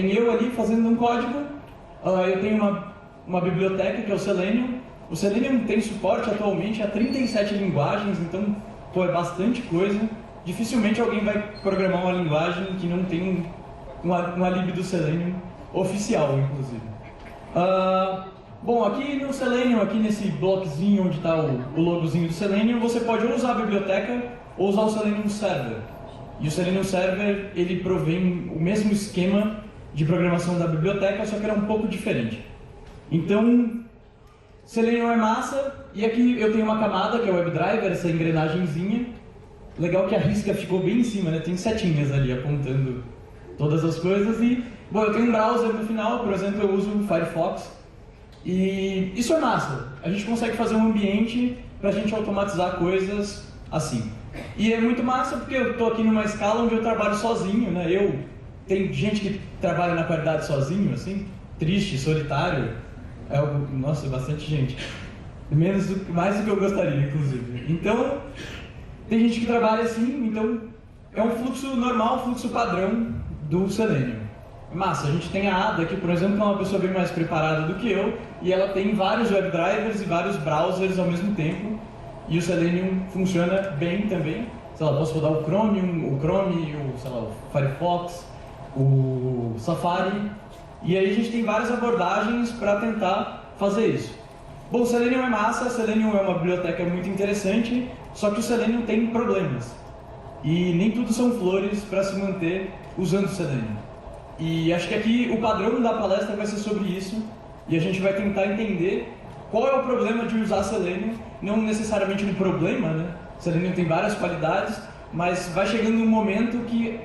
tem eu ali fazendo um código, eu tenho uma biblioteca que é o Selenium. O Selenium tem suporte atualmente a 37 linguagens, então é bastante coisa. Dificilmente alguém vai programar uma linguagem que não tem uma lib do Selenium oficial, inclusive. Bom, aqui no Selenium, aqui nesse bloquezinho onde está o logozinho do Selenium, você pode ou usar a biblioteca ou usar o Selenium Server. E o Selenium Server, ele provém o mesmo esquema de programação da biblioteca, só que era um pouco diferente. Então, Selenium é massa, e aqui eu tenho uma camada, que é o WebDriver, essa engrenagemzinha. Legal que a risca ficou bem em cima, né? Tem setinhas ali apontando todas as coisas. E, bom, eu tenho um browser no final, por exemplo, eu uso o Firefox. E isso é massa. A gente consegue fazer um ambiente para a gente automatizar coisas assim. E é muito massa porque eu estou aqui numa escala onde eu trabalho sozinho, né? Tem gente que trabalha na qualidade sozinho, assim, triste, solitário. Nossa, bastante gente. Mais do que eu gostaria, inclusive. Então, tem gente que trabalha assim, então é um fluxo normal, um fluxo padrão do Selenium. Massa, a gente tem a Ada aqui, por exemplo, que é uma pessoa bem mais preparada do que eu, e ela tem vários WebDrivers e vários browsers ao mesmo tempo, e o Selenium funciona bem também. Sei lá, posso rodar o Chrome, sei lá, o Firefox, o Safari, e aí a gente tem várias abordagens para tentar fazer isso. Bom, o Selenium é massa, o Selenium é uma biblioteca muito interessante, só que o Selenium tem problemas. E nem tudo são flores para se manter usando o Selenium. E acho que aqui o padrão da palestra vai ser sobre isso, e a gente vai tentar entender qual é o problema de usar Selenium, não necessariamente um problema, né? Selenium tem várias qualidades, mas vai chegando um momento que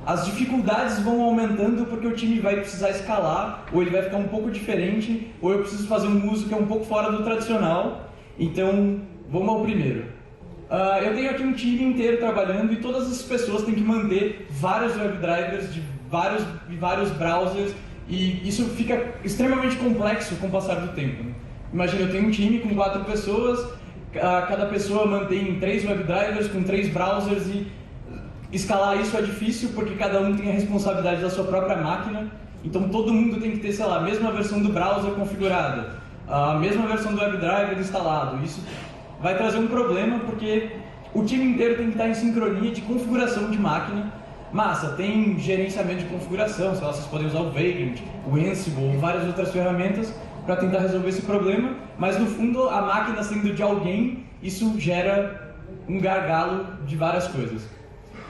as dificuldades vão aumentando porque o time vai precisar escalar, ou ele vai ficar um pouco diferente, ou eu preciso fazer um uso que é um pouco fora do tradicional. Então, vamos ao primeiro. Eu tenho aqui um time inteiro trabalhando e todas as pessoas têm que manter vários WebDrivers de vários browsers, e isso fica extremamente complexo com o passar do tempo, né? Imagina, eu tenho um time com 4 pessoas, cada pessoa mantém 3 WebDrivers com 3 browsers, e escalar isso é difícil porque cada um tem a responsabilidade da sua própria máquina. Então todo mundo tem que ter, sei lá, a mesma versão do browser configurada, a mesma versão do WebDriver instalado. Isso vai trazer um problema porque o time inteiro tem que estar em sincronia de configuração de máquina. Massa, tem gerenciamento de configuração, sei lá, vocês podem usar o Vagrant, o Ansible ou várias outras ferramentas para tentar resolver esse problema, mas no fundo a máquina sendo de alguém, isso gera um gargalo de várias coisas.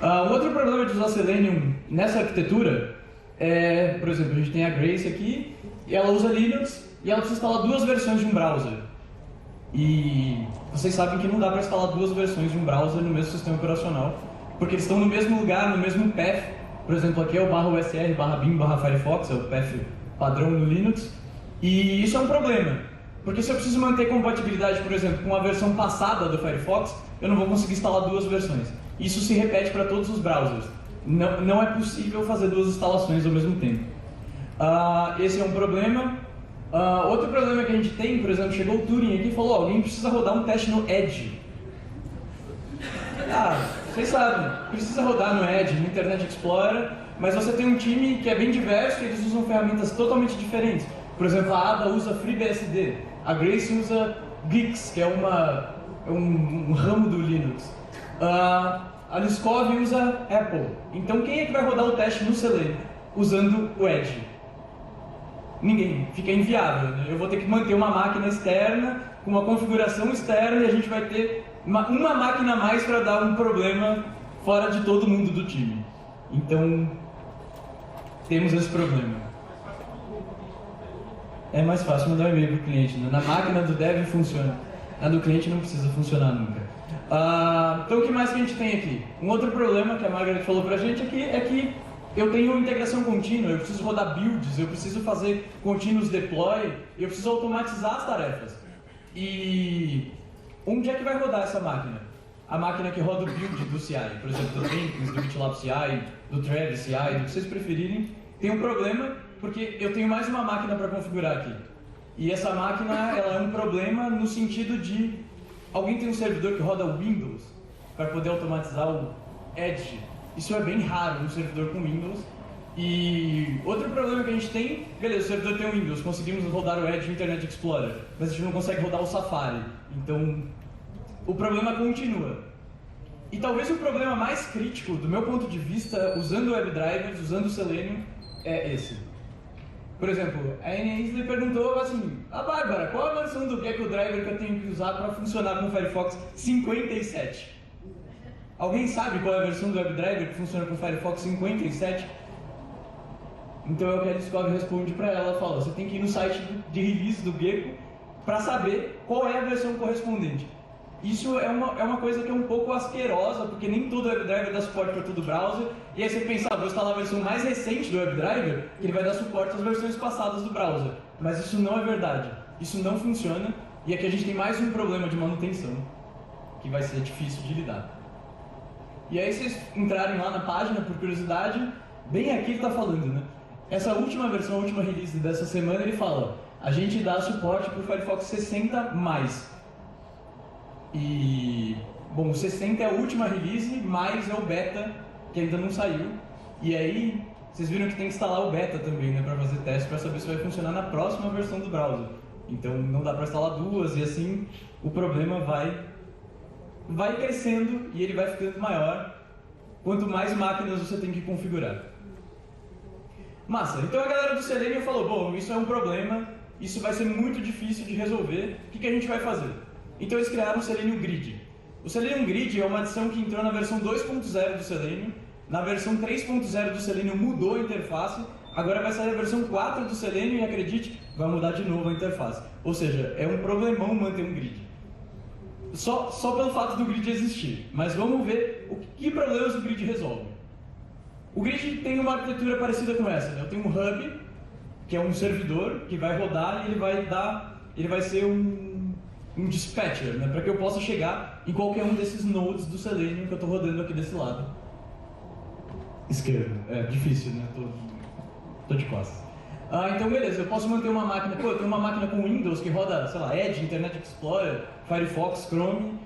Um outro problema de usar Selenium nessa arquitetura é, por exemplo, a gente tem a Grace aqui, e ela usa Linux, e ela precisa instalar 2 versões de um browser. E vocês sabem que não dá para instalar 2 versões de um browser no mesmo sistema operacional, porque eles estão no mesmo lugar, no mesmo path. Por exemplo, aqui é o /usr, /bin, /firefox, é o path padrão no Linux. E isso é um problema, porque se eu preciso manter compatibilidade, por exemplo, com a versão passada do Firefox, eu não vou conseguir instalar 2 versões. Isso se repete para todos os browsers. Não é possível fazer 2 instalações ao mesmo tempo. Esse é um problema. Outro problema que a gente tem, por exemplo, chegou o Turing aqui e falou: alguém precisa rodar um teste no Edge. Vocês sabem, precisa rodar no Edge, no Internet Explorer, mas você tem um time que é bem diverso e eles usam ferramentas totalmente diferentes. Por exemplo, a Ada usa FreeBSD, a Grace usa Gix, que é um ramo do Linux. A Liskov usa Apple. Então quem é que vai rodar o teste no Selenium usando o Edge? Ninguém. Fica inviável, né? Eu vou ter que manter uma máquina externa, com uma configuração externa, e a gente vai ter uma máquina a mais para dar um problema fora de todo mundo do time. Então, temos esse problema. É mais fácil mandar um e-mail para o cliente, né? Na máquina do dev funciona. Na do cliente não precisa funcionar nunca. Então o que mais que a gente tem aqui? Um outro problema que a Margaret falou pra gente aqui é que eu tenho integração contínua, eu preciso rodar builds, eu preciso fazer continuous deploy, eu preciso automatizar as tarefas. E onde é que vai rodar essa máquina? A máquina que roda o build do CI, por exemplo, do Jenkins, do GitLab CI, do Travis CI, do que vocês preferirem, tem um problema porque eu tenho mais uma máquina para configurar aqui. E essa máquina, ela é um problema no sentido de alguém tem um servidor que roda o Windows para poder automatizar o Edge. Isso é bem raro, um servidor com Windows. E outro problema que a gente tem, beleza, o servidor tem o Windows, conseguimos rodar o Edge e o Internet Explorer, mas a gente não consegue rodar o Safari. Então, o problema continua. E talvez o problema mais crítico, do meu ponto de vista, usando WebDrivers, usando o Selenium, é esse. Por exemplo, a Annie Ainsley perguntou assim, Bárbara, qual a versão do Gecko Driver que eu tenho que usar para funcionar com o Firefox 57? Alguém sabe qual é a versão do WebDriver que funciona com o Firefox 57? Então é o que a Discovery responde para ela, fala, você tem que ir no site de release do Gecko para saber qual é a versão correspondente. Isso é uma coisa que é um pouco asquerosa, porque nem todo WebDriver dá suporte para todo browser, e aí você pensa, vou instalar a versão mais recente do WebDriver, que ele vai dar suporte às versões passadas do browser. Mas isso não é verdade, isso não funciona, e aqui a gente tem mais um problema de manutenção, que vai ser difícil de lidar. E aí vocês entrarem lá na página, por curiosidade, bem aqui ele está falando, né? Essa última versão, a última release dessa semana, ele fala, a gente dá suporte para o Firefox 60+. E, bom, o 60 é a última release, mais é o beta, que ainda não saiu. E aí, vocês viram que tem que instalar o beta também, né, para fazer teste, para saber se vai funcionar na próxima versão do browser. Então, não dá para instalar duas, e assim, o problema vai crescendo e ele vai ficando maior, quanto mais máquinas você tem que configurar. Massa, então a galera do Selenium falou, bom, isso é um problema, isso vai ser muito difícil de resolver, o que a gente vai fazer? Então eles criaram o Selenium Grid. O Selenium Grid é uma adição que entrou na versão 2.0 do Selenium. Na versão 3.0 do Selenium mudou a interface. Agora vai sair a versão 4 do Selenium e, acredite, vai mudar de novo a interface. Ou seja, é um problemão manter um grid. Só pelo fato do grid existir. Mas vamos ver que problemas o grid resolve. O grid tem uma arquitetura parecida com essa. Né? Eu tenho um hub, que é um servidor que vai rodar e ele vai ser um dispatcher, né, para que eu possa chegar em qualquer um desses nodes do Selenium que eu estou rodando aqui desse lado. Esquerdo. É difícil, né? Tô de costas. Então beleza, eu posso manter uma máquina, eu tenho uma máquina com Windows que roda, sei lá, Edge, Internet Explorer, Firefox, Chrome,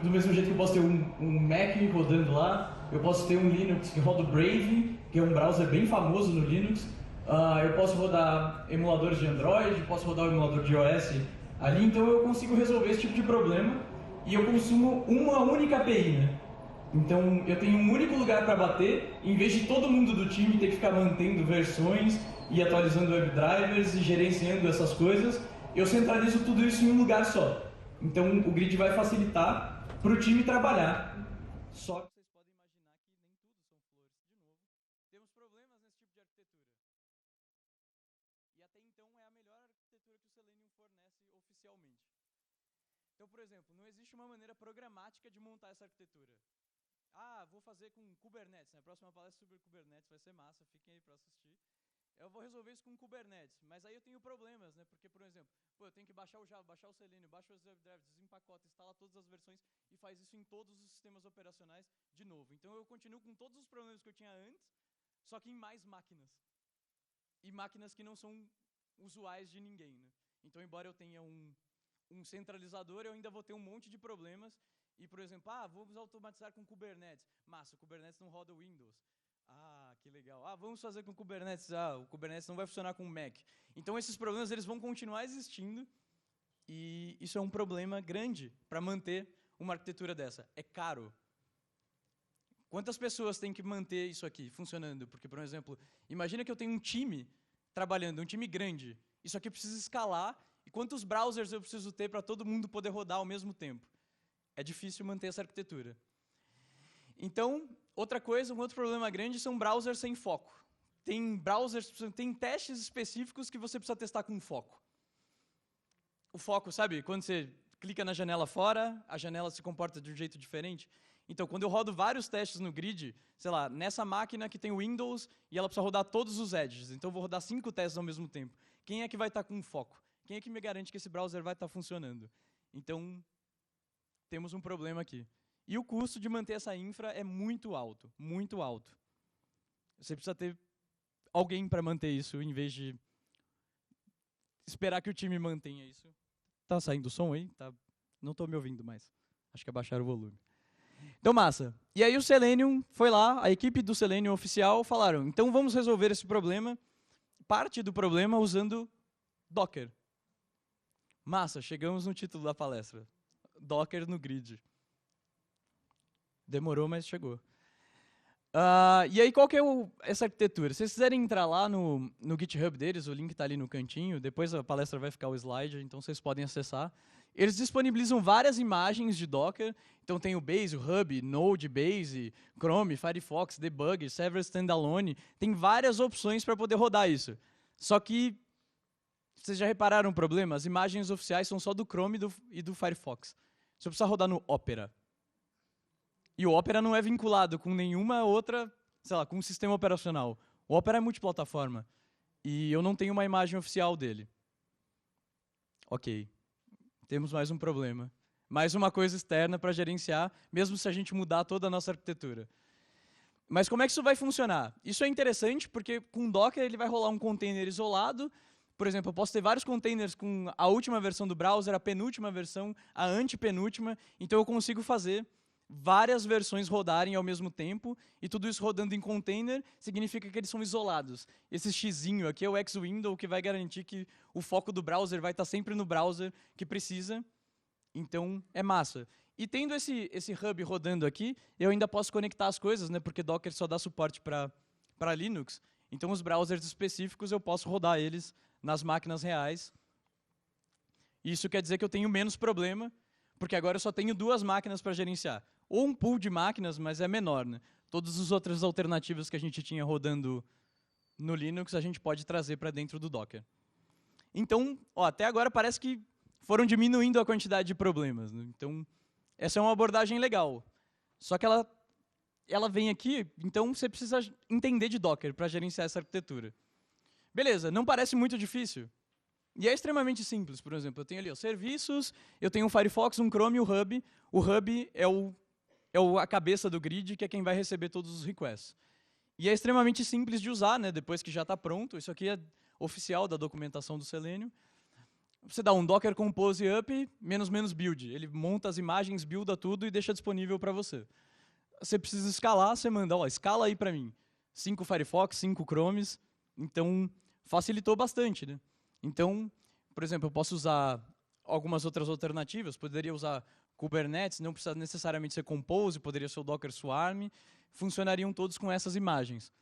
do mesmo jeito que eu posso ter um Mac rodando lá, eu posso ter um Linux que roda o Brave, que é um browser bem famoso no Linux, eu posso rodar emuladores de Android, posso rodar o emulador de iOS ali, então eu consigo resolver esse tipo de problema e eu consumo uma única API, né? Então eu tenho um único lugar para bater, em vez de todo mundo do time ter que ficar mantendo versões e atualizando WebDrivers e gerenciando essas coisas, eu centralizo tudo isso em um lugar só. Então o grid vai facilitar para o time trabalhar. Só que vocês podem imaginar que nem tudo são flores. De novo, temos problemas nesse tipo de arquitetura. E até então é a melhor arquitetura que o Selenium fornece oficialmente. Então, por exemplo, não existe uma maneira programática de montar essa arquitetura. Vou fazer com Kubernetes, né? A próxima palestra sobre Kubernetes vai ser massa, fiquem aí para assistir. Eu vou resolver isso com Kubernetes, mas aí eu tenho problemas, né? Porque, por exemplo, eu tenho que baixar o Java, baixar o Selenium, baixar os WebDrivers, desempacota, instala todas as versões e faz isso em todos os sistemas operacionais de novo. Então eu continuo com todos os problemas que eu tinha antes, só que em mais máquinas. E máquinas que não são usuais de ninguém, né? Então, embora eu tenha um centralizador, eu ainda vou ter um monte de problemas. E, por exemplo, vamos automatizar com Kubernetes. Massa, o Kubernetes não roda Windows. Que legal. Vamos fazer com Kubernetes. O Kubernetes não vai funcionar com Mac. Então, esses problemas eles vão continuar existindo. E isso é um problema grande para manter uma arquitetura dessa. É caro. Quantas pessoas têm que manter isso aqui funcionando? Porque, por exemplo, imagina que eu tenho um time trabalhando, um time grande. Isso aqui precisa escalar. E quantos browsers eu preciso ter para todo mundo poder rodar ao mesmo tempo? É difícil manter essa arquitetura. Então, outra coisa, um outro problema grande são browsers sem foco. Tem browsers, tem testes específicos que você precisa testar com foco. O foco, sabe? Quando você clica na janela fora, a janela se comporta de um jeito diferente. Então, quando eu rodo vários testes no grid, sei lá, nessa máquina que tem o Windows e ela precisa rodar todos os edges, então eu vou rodar 5 testes ao mesmo tempo. Quem é que vai estar com foco? Quem é que me garante que esse browser vai estar funcionando? Então, temos um problema aqui. E o custo de manter essa infra é muito alto, muito alto. Você precisa ter alguém para manter isso, em vez de esperar que o time mantenha isso. Tá saindo som aí? Não estou me ouvindo mais. Acho que abaixaram o volume. Então, massa. E aí o Selenium foi lá, a equipe do Selenium oficial falaram, então vamos resolver esse problema, parte do problema usando Docker. Massa, chegamos no título da palestra. Docker no grid. Demorou, mas chegou. E aí, qual que é essa arquitetura? Se vocês quiserem entrar lá no GitHub deles, o link está ali no cantinho, depois a palestra vai ficar o slide, então vocês podem acessar. Eles disponibilizam várias imagens de Docker, então tem o Base, o Hub, Node, Base, Chrome, Firefox, Debug, Server Standalone, tem várias opções para poder rodar isso. Só que, vocês já repararam um problema? As imagens oficiais são só do Chrome e do Firefox. Você precisa rodar no Opera. E o Opera não é vinculado com nenhuma outra, sei lá, com um sistema operacional. O Opera é multiplataforma. E eu não tenho uma imagem oficial dele. Ok. Temos mais um problema. Mais uma coisa externa para gerenciar, mesmo se a gente mudar toda a nossa arquitetura. Mas como é que isso vai funcionar? Isso é interessante porque com Docker ele vai rolar um container isolado. Por exemplo, eu posso ter vários containers com a última versão do browser, a penúltima versão, a antepenúltima. Então eu consigo fazer várias versões rodarem ao mesmo tempo, e tudo isso rodando em container significa que eles são isolados. Esse xzinho aqui é o X-Window, que vai garantir que o foco do browser vai estar sempre no browser que precisa. Então, é massa. E tendo esse hub rodando aqui, eu ainda posso conectar as coisas, né, porque Docker só dá suporte para Linux. Então, os browsers específicos, eu posso rodar eles nas máquinas reais. Isso quer dizer que eu tenho menos problema, porque agora eu só tenho 2 máquinas para gerenciar. Ou um pool de máquinas, mas é menor, né? Todas as outras alternativas que a gente tinha rodando no Linux, a gente pode trazer para dentro do Docker. Então, até agora parece que foram diminuindo a quantidade de problemas, né? Então, essa é uma abordagem legal. Só que ela vem aqui, então você precisa entender de Docker para gerenciar essa arquitetura. Beleza, não parece muito difícil. E é extremamente simples. Por exemplo, eu tenho ali os serviços, eu tenho um Firefox, um Chrome e o Hub. O Hub é a cabeça do grid, que é quem vai receber todos os requests. E é extremamente simples de usar, né? Depois que já está pronto. Isso aqui é oficial da documentação do Selenium. Você dá um docker compose up, -- build. Ele monta as imagens, builda tudo e deixa disponível para você. Você precisa escalar, você manda, escala aí para mim. 5 Firefox, 5 Chromes. Então, facilitou bastante, né? Então, por exemplo, eu posso usar algumas outras alternativas. Poderia usar Kubernetes, não precisa necessariamente ser Compose, poderia ser o Docker Swarm. Funcionariam todos com essas imagens.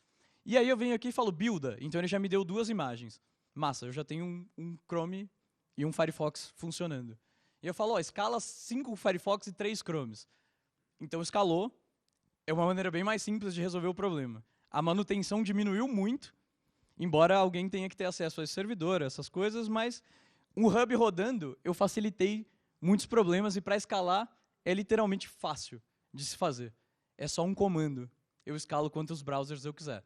E aí eu venho aqui e falo builda. Então ele já me deu 2 imagens. Massa, eu já tenho um Chrome e um Firefox funcionando. E eu falo, escala 5 Firefox e 3 Chromes. Então escalou. É uma maneira bem mais simples de resolver o problema. A manutenção diminuiu muito, embora alguém tenha que ter acesso a esse servidor, essas coisas, mas um hub rodando, eu facilitei muitos problemas, e para escalar é literalmente fácil de se fazer. É só um comando. Eu escalo quantos browsers eu quiser.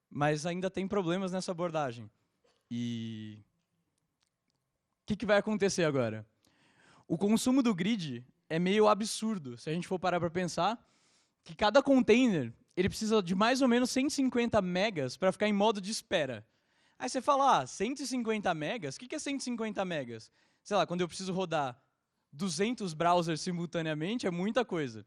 Mas ainda tem problemas nessa abordagem. E o que vai acontecer agora? O consumo do grid é meio absurdo, se a gente for parar para pensar, que cada container ele precisa de mais ou menos 150 megas para ficar em modo de espera. Aí você fala, 150 megas? O que é 150 megas? Sei lá, quando eu preciso rodar 200 browsers simultaneamente, é muita coisa.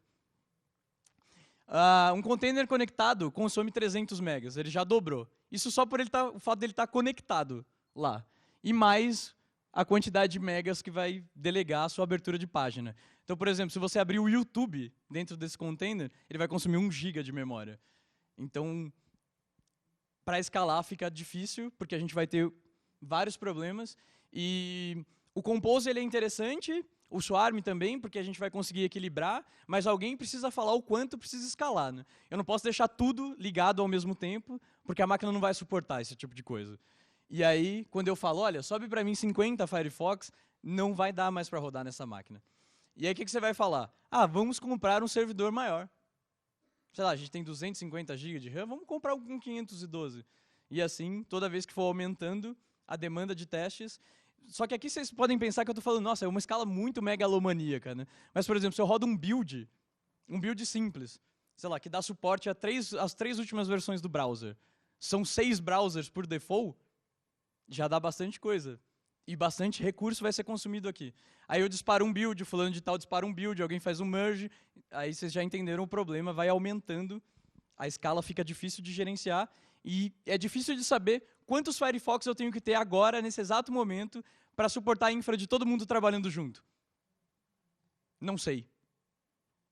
Um container conectado consome 300 megas, ele já dobrou. Isso só por o fato dele estar conectado lá. E mais a quantidade de megas que vai delegar a sua abertura de página. Então, por exemplo, se você abrir o YouTube dentro desse container, ele vai consumir 1 GB de memória. Então, para escalar fica difícil, porque a gente vai ter vários problemas. E o Compose ele é interessante, o Swarm também, porque a gente vai conseguir equilibrar, mas alguém precisa falar o quanto precisa escalar, né? Eu não posso deixar tudo ligado ao mesmo tempo, porque a máquina não vai suportar esse tipo de coisa. E aí, quando eu falo, olha, sobe para mim 50 Firefox, não vai dar mais para rodar nessa máquina. E aí, o que você vai falar? Vamos comprar um servidor maior. Sei lá, a gente tem 250 GB de RAM, vamos comprar um com 512. E assim, toda vez que for aumentando a demanda de testes. Só que aqui vocês podem pensar que eu estou falando, nossa, é uma escala muito megalomaníaca, né? Mas, por exemplo, se eu rodo um build simples, sei lá, que dá suporte às 3 últimas versões do browser, são 6 browsers por default, já dá bastante coisa. E bastante recurso vai ser consumido aqui. Aí eu disparo um build, fulano de tal dispara um build, alguém faz um merge, aí vocês já entenderam o problema, vai aumentando, a escala fica difícil de gerenciar, e é difícil de saber quantos Firefox eu tenho que ter agora, nesse exato momento, para suportar a infra de todo mundo trabalhando junto. Não sei.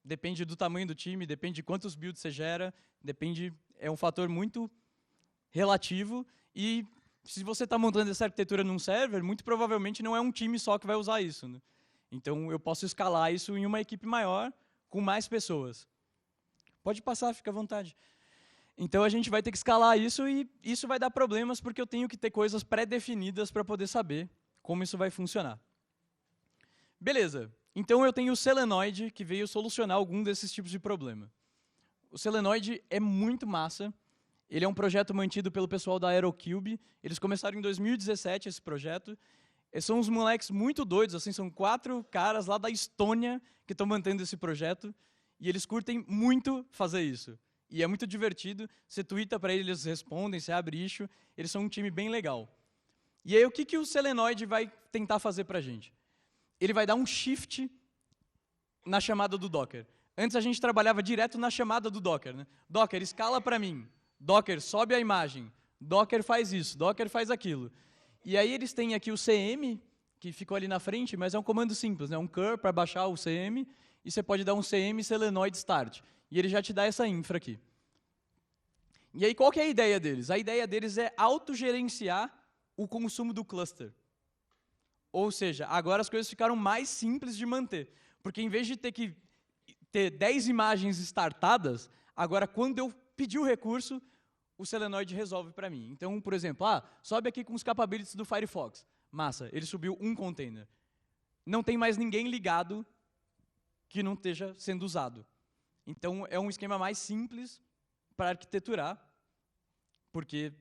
Depende do tamanho do time, depende de quantos builds você gera, é um fator muito relativo, e se você está montando essa arquitetura num server, muito provavelmente não é um time só que vai usar isso, né? Então, eu posso escalar isso em uma equipe maior, com mais pessoas. Pode passar, fica à vontade. Então, a gente vai ter que escalar isso, e isso vai dar problemas, porque eu tenho que ter coisas pré-definidas para poder saber como isso vai funcionar. Beleza. Então, eu tenho o Selenoid, que veio solucionar algum desses tipos de problema. O Selenoid é muito massa. Ele é um projeto mantido pelo pessoal da Aerocube. Eles começaram em 2017, esse projeto. São uns moleques muito doidos, assim, são 4 caras lá da Estônia que estão mantendo esse projeto, e eles curtem muito fazer isso. E é muito divertido, você twitta para eles, eles respondem, você abre issue, eles são um time bem legal. E aí, o que o Selenoid vai tentar fazer para a gente? Ele vai dar um shift na chamada do Docker. Antes a gente trabalhava direto na chamada do Docker, né? Docker, escala para mim. Docker, sobe a imagem. Docker faz isso, Docker faz aquilo. E aí eles têm aqui o CM, que ficou ali na frente, mas é um comando simples, né? Um cur para baixar o CM, e você pode dar um CM selenoid start. E ele já te dá essa infra aqui. E aí, qual que é a ideia deles? A ideia deles é autogerenciar o consumo do cluster. Ou seja, agora as coisas ficaram mais simples de manter. Porque em vez de ter que ter 10 imagens startadas, agora quando eu pedir o recurso, o Selenoid resolve para mim. Então, por exemplo, sobe aqui com os capabilities do Firefox. Massa, ele subiu um container. Não tem mais ninguém ligado que não esteja sendo usado. Então, é um esquema mais simples para arquiteturar, porque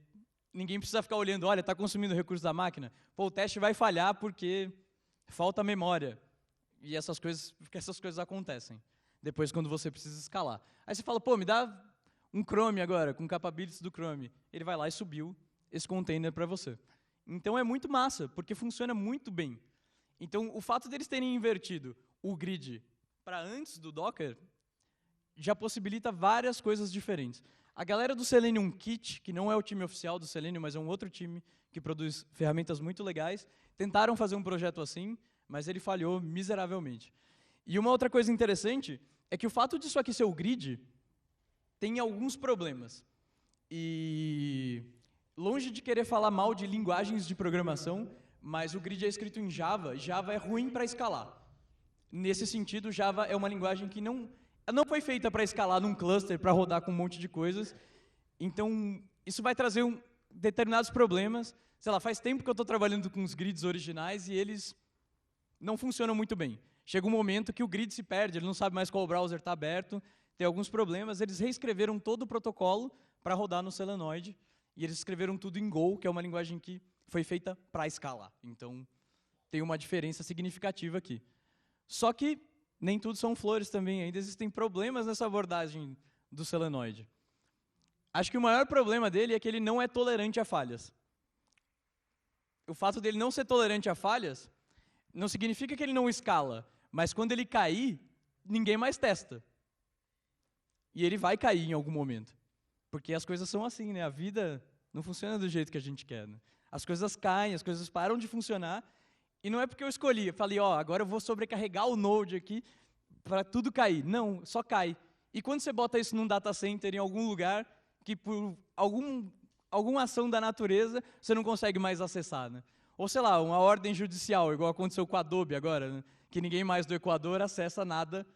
ninguém precisa ficar olhando, olha, está consumindo recursos da máquina. Pô, o teste vai falhar porque falta memória. E essas coisas acontecem depois quando você precisa escalar. Aí você fala, pô, me dá um Chrome agora, com capabilities do Chrome. Ele vai lá e subiu esse container para você. Então é muito massa, porque funciona muito bem. Então o fato deles terem invertido o grid para antes do Docker já possibilita várias coisas diferentes. A galera do Selenium Kit, que não é o time oficial do Selenium, mas é um outro time que produz ferramentas muito legais, tentaram fazer um projeto assim, mas ele falhou miseravelmente. E uma outra coisa interessante é que o fato disso aqui ser o grid tem alguns problemas. E longe de querer falar mal de linguagens de programação, mas o grid é escrito em Java, e Java é ruim para escalar. Nesse sentido, Java é uma linguagem que não foi feita para escalar num cluster, para rodar com um monte de coisas. Então, isso vai trazer determinados problemas. Sei lá, faz tempo que eu estou trabalhando com os grids originais e eles não funcionam muito bem. Chega um momento que o grid se perde, ele não sabe mais qual browser está aberto, tem alguns problemas. Eles reescreveram todo o protocolo para rodar no Selenoid, e eles escreveram tudo em Go, que é uma linguagem que foi feita para escalar. Então, tem uma diferença significativa aqui. Só que nem tudo são flores também, ainda existem problemas nessa abordagem do Selenoid. Acho que o maior problema dele é que ele não é tolerante a falhas. O fato dele não ser tolerante a falhas não significa que ele não escala, mas quando ele cair, ninguém mais testa. E ele vai cair em algum momento. Porque as coisas são assim, né? A vida não funciona do jeito que a gente quer, né? As coisas caem, as coisas param de funcionar. E não é porque eu escolhi, eu falei, agora eu vou sobrecarregar o Node aqui para tudo cair. Não, só cai. E quando você bota isso num data center em algum lugar, que por alguma ação da natureza, você não consegue mais acessar, né? Ou, sei lá, uma ordem judicial, igual aconteceu com a Adobe agora, né? Que ninguém mais do Equador acessa nada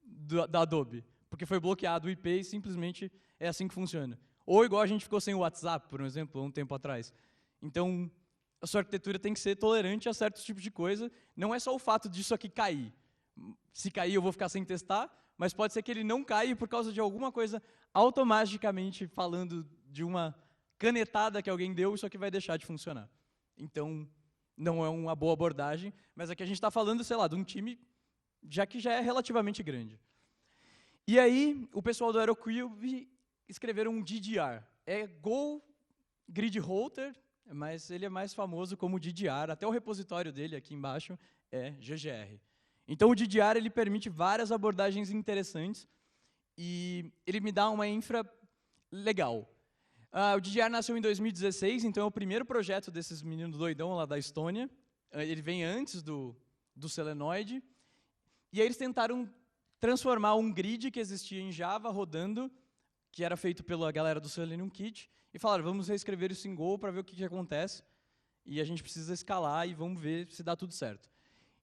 da Adobe, porque foi bloqueado o IP e simplesmente é assim que funciona. Ou igual a gente ficou sem o WhatsApp, por exemplo, um tempo atrás. Então, a sua arquitetura tem que ser tolerante a certos tipos de coisa. Não é só o fato disso aqui cair. Se cair, eu vou ficar sem testar, mas pode ser que ele não caia por causa de alguma coisa automaticamente falando de uma canetada que alguém deu, isso aqui vai deixar de funcionar. Então, não é uma boa abordagem, mas aqui a gente está falando, sei lá, de um time que já é relativamente grande. E aí, o pessoal do Aerocube escreveram um DDR. É Go Grid Router, mas ele é mais famoso como DDR. Até o repositório dele aqui embaixo é GGR. Então, o DDR ele permite várias abordagens interessantes e ele me dá uma infra legal. O DDR nasceu em 2016, então é o primeiro projeto desses meninos doidão lá da Estônia. Ele vem antes do Selenoid. E aí eles tentaram transformar um grid que existia em Java rodando, que era feito pela galera do Selenium Kit, e falaram, vamos reescrever isso em Go para ver o que acontece. E a gente precisa escalar e vamos ver se dá tudo certo.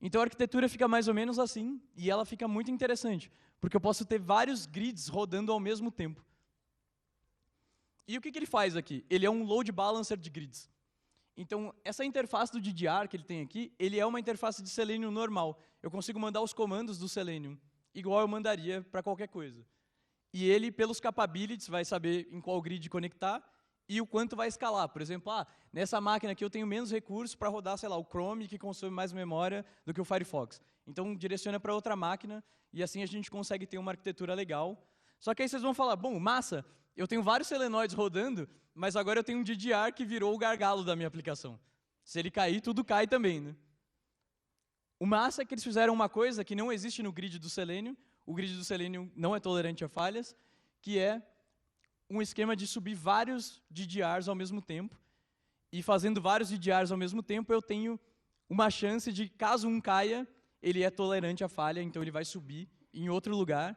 Então a arquitetura fica mais ou menos assim, e ela fica muito interessante, porque eu posso ter vários grids rodando ao mesmo tempo. E o que ele faz aqui? Ele é um load balancer de grids. Então, essa interface do DDR que ele tem aqui, ele é uma interface de Selenium normal. Eu consigo mandar os comandos do Selenium, igual eu mandaria para qualquer coisa. E ele, pelos capabilities, vai saber em qual grid conectar e o quanto vai escalar. Por exemplo, nessa máquina aqui eu tenho menos recursos para rodar, sei lá, o Chrome, que consome mais memória do que o Firefox. Então, direciona para outra máquina e assim a gente consegue ter uma arquitetura legal. Só que aí vocês vão falar, bom, massa, eu tenho vários selenoides rodando, mas agora eu tenho um DDR que virou o gargalo da minha aplicação. Se ele cair, tudo cai também, né? O massa é que eles fizeram uma coisa que não existe no grid do Selenium. O grid do Selenium não é tolerante a falhas, que é um esquema de subir vários DDRs ao mesmo tempo. E fazendo vários DDRs ao mesmo tempo, eu tenho uma chance de, caso um caia, ele é tolerante à falha, então ele vai subir em outro lugar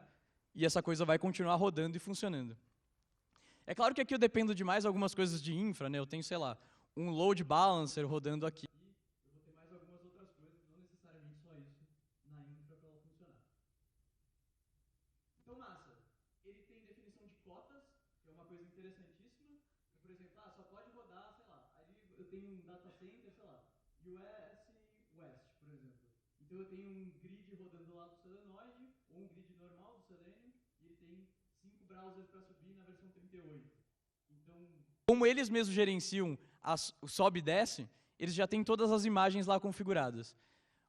e essa coisa vai continuar rodando e funcionando. É claro que aqui eu dependo de mais algumas coisas de infra, né? Eu tenho, sei lá, um load balancer rodando aqui. Eu vou ter mais algumas outras coisas, não necessariamente só isso, na infra para ela funcionar. Então, massa. Ele tem definição de cotas, que é uma coisa interessantíssima. Por exemplo, só pode rodar, sei lá, ali eu tenho um data center, sei lá, US West, por exemplo. Então eu tenho um grid rodando lá do Selenoid, ou um grid normal do Selenium, e ele tem 5 browsers para subir na versão 38. Então, como eles mesmos gerenciam o sobe e desce, eles já têm todas as imagens lá configuradas.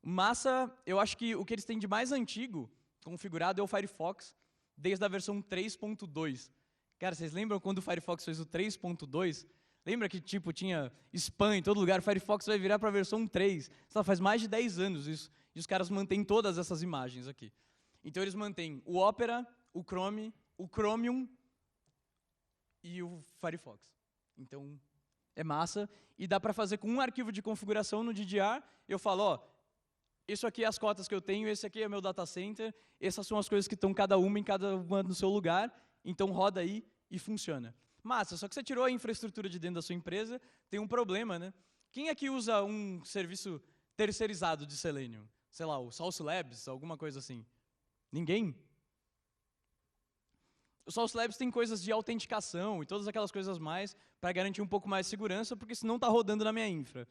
Massa, eu acho que o que eles têm de mais antigo configurado é o Firefox, desde a versão 3.2. Cara, vocês lembram quando o Firefox fez o 3.2? Lembra que tipo tinha spam em todo lugar? O Firefox vai virar para a versão 3. Faz mais de 10 anos isso. E os caras mantêm todas essas imagens aqui. Então eles mantêm o Opera, o Chrome, o Chromium e o Firefox. Então, é massa. E dá para fazer com um arquivo de configuração no DDR. Eu falo, isso aqui é as cotas que eu tenho, esse aqui é meu data center, essas são as coisas que estão cada uma no seu lugar, então roda aí e funciona. Massa, só que você tirou a infraestrutura de dentro da sua empresa, tem um problema, né? Quem aqui usa um serviço terceirizado de Selenium? Sei lá, o Sauce Labs, alguma coisa assim. Ninguém? O Sauce Labs tem coisas de autenticação e todas aquelas coisas mais para garantir um pouco mais de segurança, porque senão está rodando na minha infra.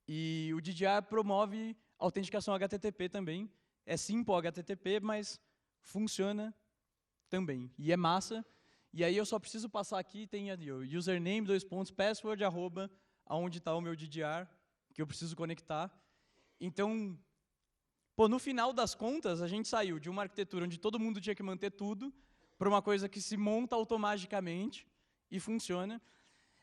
E o DDR promove autenticação HTTP também. É simple HTTP, mas funciona também. E é massa. E aí eu só preciso passar aqui, tem ali o username, password, aonde está o meu DDR, que eu preciso conectar. Então, no final das contas, a gente saiu de uma arquitetura onde todo mundo tinha que manter tudo, para uma coisa que se monta automaticamente e funciona.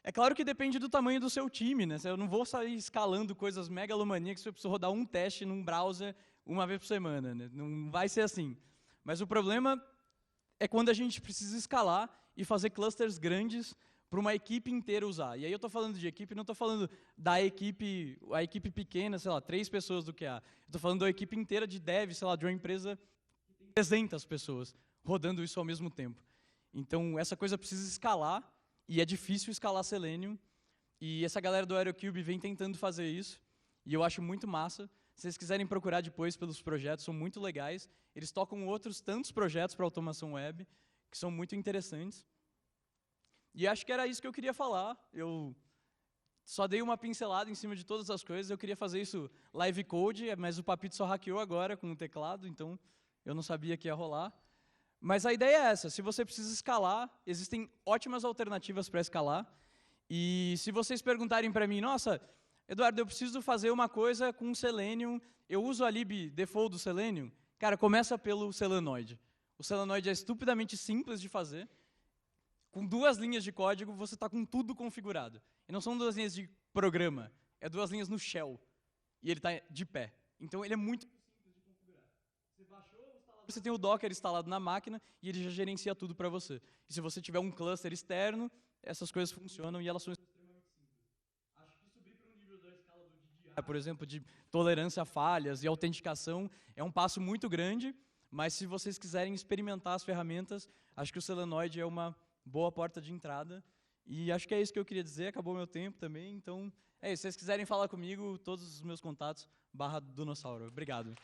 É claro que depende do tamanho do seu time, né? Eu não vou sair escalando coisas megalomaníacas se eu preciso rodar um teste num browser uma vez por semana, né? Não vai ser assim. Mas o problema é quando a gente precisa escalar e fazer clusters grandes para uma equipe inteira usar. E aí eu estou falando de equipe, não estou falando da equipe, a equipe pequena, sei lá, 3 pessoas do QA. Estou falando da equipe inteira de dev, sei lá, de uma empresa que tem 300 pessoas rodando isso ao mesmo tempo. Então, essa coisa precisa escalar, e é difícil escalar Selenium, e essa galera do AeroCube vem tentando fazer isso, e eu acho muito massa. Se vocês quiserem procurar depois pelos projetos, são muito legais. Eles tocam outros tantos projetos para automação web, que são muito interessantes. E acho que era isso que eu queria falar. Eu só dei uma pincelada em cima de todas as coisas. Eu queria fazer isso live code, mas o Papito só hackeou agora com o teclado, então eu não sabia que ia rolar. Mas a ideia é essa, se você precisa escalar, existem ótimas alternativas para escalar. E se vocês perguntarem para mim, nossa, Eduardo, eu preciso fazer uma coisa com Selenium, eu uso a lib default do Selenium, cara, começa pelo Selenoid. O Selenoid é estupidamente simples de fazer. Com 2 linhas de código, você está com tudo configurado. E não são 2 linhas de programa, é 2 linhas no shell. E ele está de pé. Então, ele é muito simples de configurar. você tem o Docker instalado na máquina e ele já gerencia tudo para você. E se você tiver um cluster externo, essas coisas funcionam e elas são extremamente simples. Acho que subir para um nível da escala do DDI, por exemplo, de tolerância a falhas e autenticação, é um passo muito grande, mas se vocês quiserem experimentar as ferramentas, acho que o Selenoid é uma boa porta de entrada. E acho que é isso que eu queria dizer, acabou meu tempo também, então é isso. Se vocês quiserem falar comigo, todos os meus contatos, /Dunossauro. Obrigado.